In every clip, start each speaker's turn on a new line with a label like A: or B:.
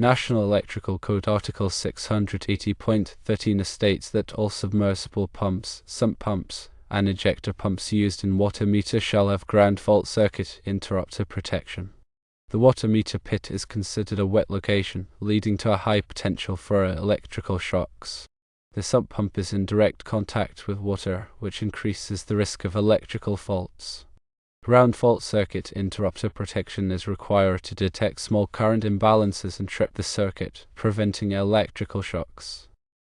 A: National Electrical Code Article 680.13 states that all submersible pumps, sump pumps, and ejector pumps used in water meter shall have ground fault circuit interrupter protection. The water meter pit is considered a wet location, leading to a high potential for electrical shocks. The sump pump is in direct contact with water, which increases the risk of electrical faults. Ground fault circuit interrupter protection is required to detect small current imbalances and trip the circuit, preventing electrical shocks.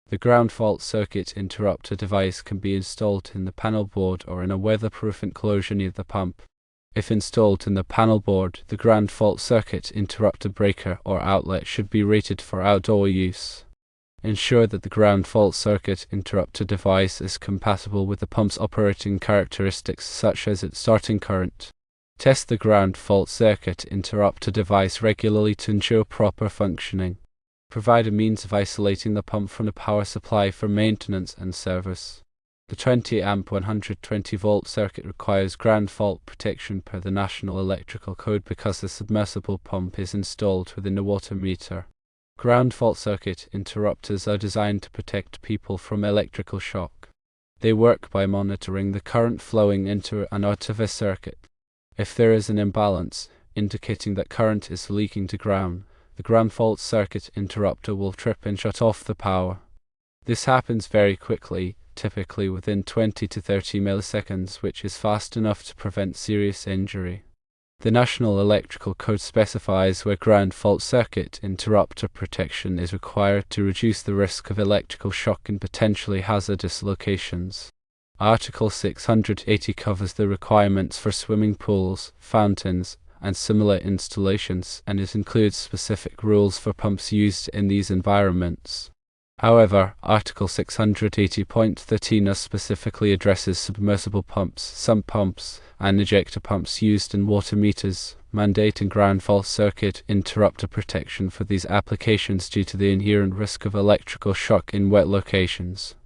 A: The ground fault circuit interrupter device can be installed in the panel board or in a weatherproof enclosure near the pump. If installed in the panel board, the ground fault circuit interrupter breaker or outlet should be rated for outdoor use. Ensure that the ground fault circuit interrupter device is compatible with the pump's operating characteristics such as its starting current. Test the ground fault circuit interrupter device regularly to ensure proper functioning. Provide a means of isolating the pump from the power supply for maintenance and service. The 20-amp 120-volt circuit requires ground fault protection per the National Electrical Code because the submersible pump is installed within the water meter. Ground fault circuit interrupters are designed to protect people from electrical shock. They work by monitoring the current flowing into and out of a circuit. If there is an imbalance, indicating that current is leaking to ground, the ground fault circuit interrupter will trip and shut off the power. This happens very quickly, typically within 20 to 30 milliseconds, which is fast enough to prevent serious injury. The National Electrical Code specifies where ground fault circuit interrupter protection is required to reduce the risk of electrical shock in potentially hazardous locations. Article 680 covers the requirements for swimming pools, fountains, and similar installations, and it includes specific rules for pumps used in these environments. However, Article 680.13 specifically addresses submersible pumps, sump pumps, and ejector pumps used in water meters, mandating ground fault circuit interrupter protection for these applications due to the inherent risk of electrical shock in wet locations.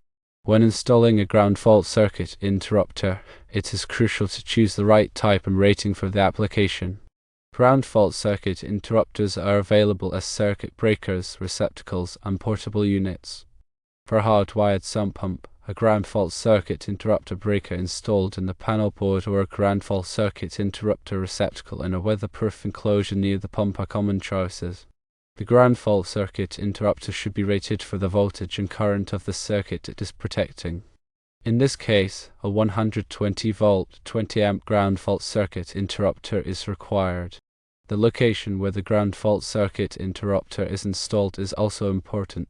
A: When installing a ground fault circuit interrupter, it is crucial to choose the right type and rating for the application. Ground fault circuit interrupters are available as circuit breakers, receptacles, and portable units. For a hardwired sump pump, a ground fault circuit interrupter breaker installed in the panel board or a ground fault circuit interrupter receptacle in a weatherproof enclosure near the pump are common choices. The ground fault circuit interrupter should be rated for the voltage and current of the circuit it is protecting. In this case, a 120-volt, 20-amp ground fault circuit interrupter is required. The location where the ground fault circuit interrupter is installed is also important.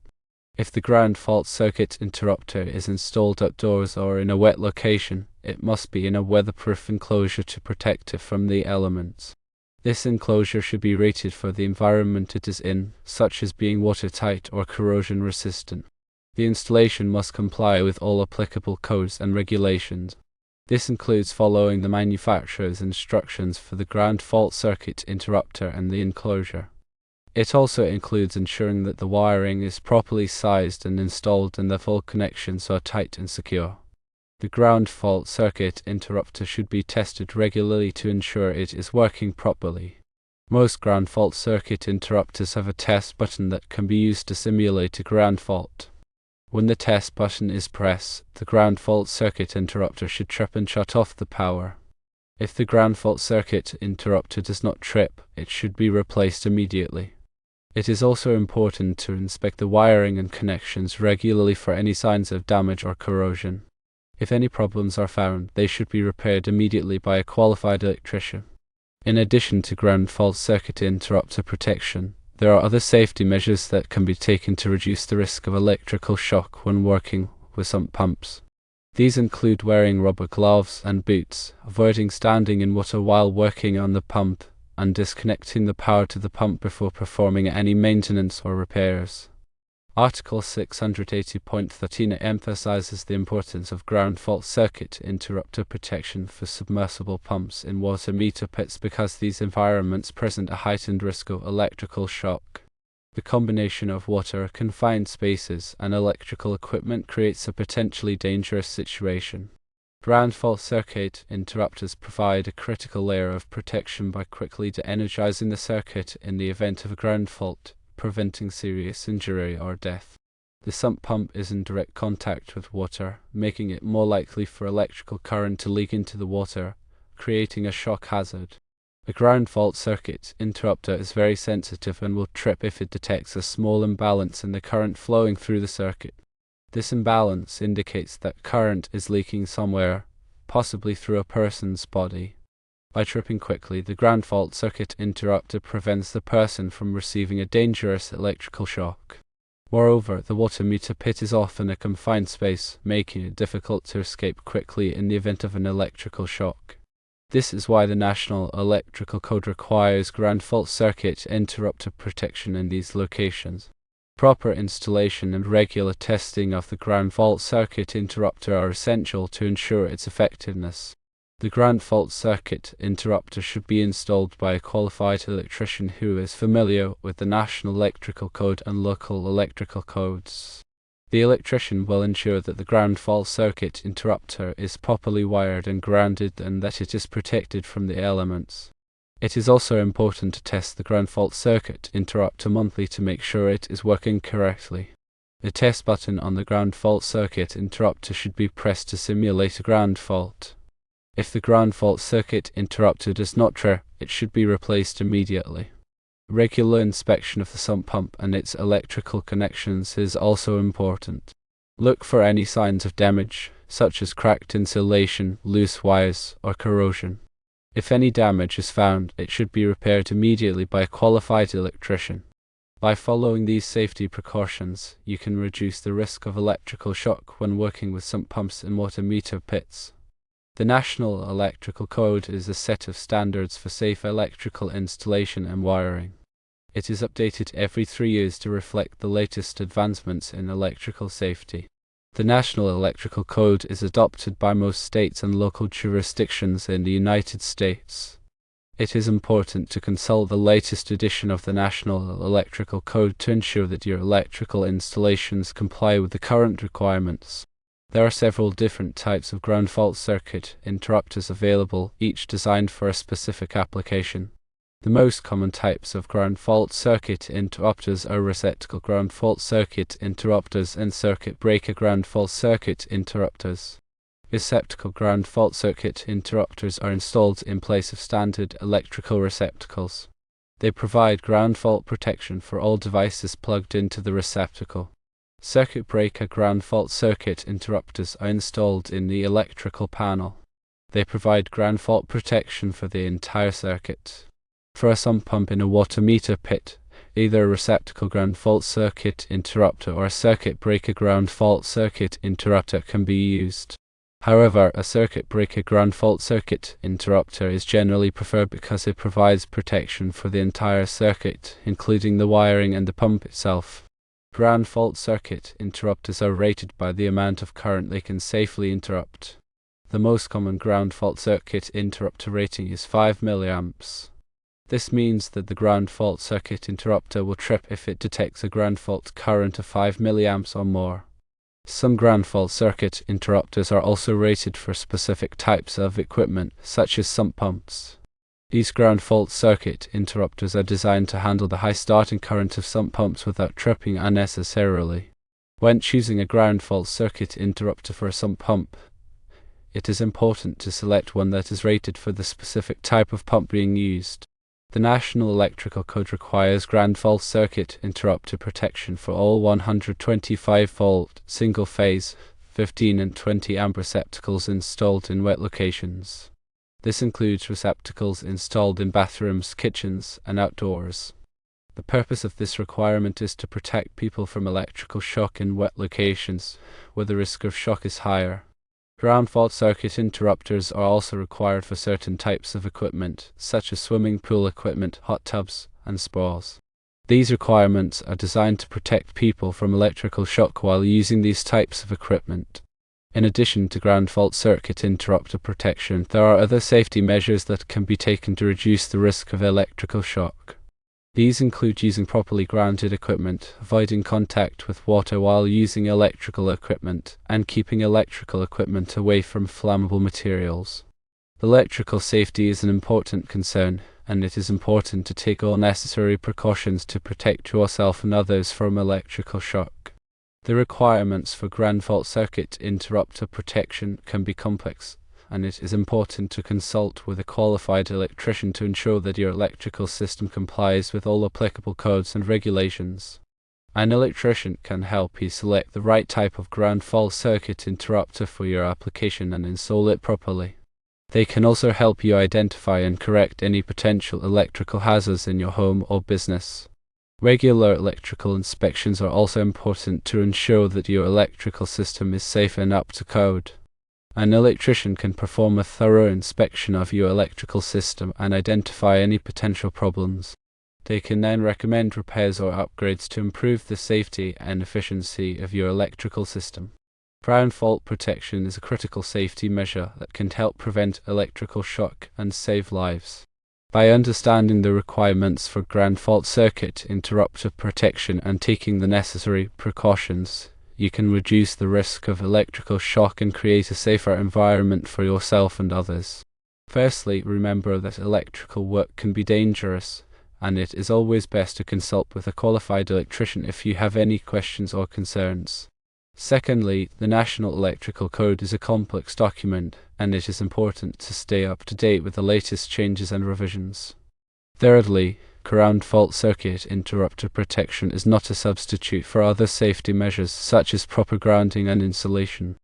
A: If the ground fault circuit interrupter is installed outdoors or in a wet location, it must be in a weatherproof enclosure to protect it from the elements. This enclosure should be rated for the environment it is in, such as being watertight or corrosion resistant. The installation must comply with all applicable codes and regulations. This includes following the manufacturer's instructions for the ground fault circuit interrupter and the enclosure. It also includes ensuring that the wiring is properly sized and installed and the full connections are tight and secure. The ground fault circuit interrupter should be tested regularly to ensure it is working properly. Most ground fault circuit interrupters have a test button that can be used to simulate a ground fault. When the test button is pressed, the ground fault circuit interrupter should trip and shut off the power. If the ground fault circuit interrupter does not trip, it should be replaced immediately. It is also important to inspect the wiring and connections regularly for any signs of damage or corrosion. If any problems are found, they should be repaired immediately by a qualified electrician. In addition to ground fault circuit interrupter protection, there are other safety measures that can be taken to reduce the risk of electrical shock when working with sump pumps. These include wearing rubber gloves and boots, avoiding standing in water while working on the pump, and disconnecting the power to the pump before performing any maintenance or repairs. Article 680.13 emphasizes the importance of ground fault circuit interrupter protection for submersible pumps in water meter pits because these environments present a heightened risk of electrical shock. The combination of water, confined spaces, and electrical equipment creates a potentially dangerous situation. Ground fault circuit interrupters provide a critical layer of protection by quickly de-energizing the circuit in the event of a ground fault, preventing serious injury or death. The sump pump is in direct contact with water, making it more likely for electrical current to leak into the water, creating a shock hazard. A ground fault circuit interrupter is very sensitive and will trip if it detects a small imbalance in the current flowing through the circuit. This imbalance indicates that current is leaking somewhere, possibly through a person's body. By tripping quickly, the ground fault circuit interrupter prevents the person from receiving a dangerous electrical shock. Moreover, the water meter pit is often a confined space, making it difficult to escape quickly in the event of an electrical shock. This is why the National Electrical Code requires ground fault circuit interrupter protection in these locations. Proper installation and regular testing of the ground fault circuit interrupter are essential to ensure its effectiveness. The ground fault circuit interrupter should be installed by a qualified electrician who is familiar with the National Electrical Code and local electrical codes. The electrician will ensure that the ground fault circuit interrupter is properly wired and grounded and that it is protected from the elements. It is also important to test the ground fault circuit interrupter monthly to make sure it is working correctly. The test button on the ground fault circuit interrupter should be pressed to simulate a ground fault. If the ground fault circuit interrupter does not trip, it should be replaced immediately. Regular inspection of the sump pump and its electrical connections is also important. Look for any signs of damage, such as cracked insulation, loose wires, or corrosion. If any damage is found, it should be repaired immediately by a qualified electrician. By following these safety precautions, you can reduce the risk of electrical shock when working with sump pumps in water meter pits. The National Electrical Code is a set of standards for safe electrical installation and wiring. It is updated every 3 years to reflect the latest advancements in electrical safety. The National Electrical Code is adopted by most states and local jurisdictions in the United States. It is important to consult the latest edition of the National Electrical Code to ensure that your electrical installations comply with the current requirements. There are several different types of ground fault circuit interrupters available, each designed for a specific application. The most common types of ground fault circuit interrupters are receptacle ground fault circuit interrupters and circuit breaker ground fault circuit interrupters. Receptacle ground fault circuit interrupters are installed in place of standard electrical receptacles. They provide ground fault protection for all devices plugged into the receptacle. Circuit breaker ground fault circuit interrupters are installed in the electrical panel. They provide ground fault protection for the entire circuit. For a sump pump in a water meter pit, either a receptacle ground fault circuit interrupter or a circuit breaker ground fault circuit interrupter can be used. However, a circuit breaker ground fault circuit interrupter is generally preferred because it provides protection for the entire circuit, including the wiring and the pump itself. Ground fault circuit interrupters are rated by the amount of current they can safely interrupt. The most common ground fault circuit interrupter rating is 5 mA. This means that the ground fault circuit interrupter will trip if it detects a ground fault current of 5 mA or more. Some ground fault circuit interrupters are also rated for specific types of equipment, such as sump pumps. These ground fault circuit interrupters are designed to handle the high starting current of sump pumps without tripping unnecessarily. When choosing a ground fault circuit interrupter for a sump pump, it is important to select one that is rated for the specific type of pump being used. The National Electrical Code requires ground fault circuit interrupter protection for all 125-volt single-phase 15 and 20 amp receptacles installed in wet locations. This includes receptacles installed in bathrooms, kitchens, and outdoors. The purpose of this requirement is to protect people from electrical shock in wet locations, where the risk of shock is higher. Ground fault circuit interrupters are also required for certain types of equipment, such as swimming pool equipment, hot tubs, and spas. These requirements are designed to protect people from electrical shock while using these types of equipment. In addition to ground fault circuit interrupter protection, there are other safety measures that can be taken to reduce the risk of electrical shock. These include using properly grounded equipment, avoiding contact with water while using electrical equipment, and keeping electrical equipment away from flammable materials. Electrical safety is an important concern, and it is important to take all necessary precautions to protect yourself and others from electrical shock. The requirements for ground fault circuit interrupter protection can be complex, and it is important to consult with a qualified electrician to ensure that your electrical system complies with all applicable codes and regulations. An electrician can help you select the right type of ground fault circuit interrupter for your application and install it properly. They can also help you identify and correct any potential electrical hazards in your home or business. Regular electrical inspections are also important to ensure that your electrical system is safe and up to code. An electrician can perform a thorough inspection of your electrical system and identify any potential problems. They can then recommend repairs or upgrades to improve the safety and efficiency of your electrical system. Ground fault protection is a critical safety measure that can help prevent electrical shock and save lives. By understanding the requirements for ground fault circuit interrupter protection and taking the necessary precautions, you can reduce the risk of electrical shock and create a safer environment for yourself and others. Firstly, remember that electrical work can be dangerous, and it is always best to consult with a qualified electrician if you have any questions or concerns. Secondly, the National Electrical Code is a complex document, and it is important to stay up to date with the latest changes and revisions. Thirdly, ground fault circuit interrupter protection is not a substitute for other safety measures such as proper grounding and insulation.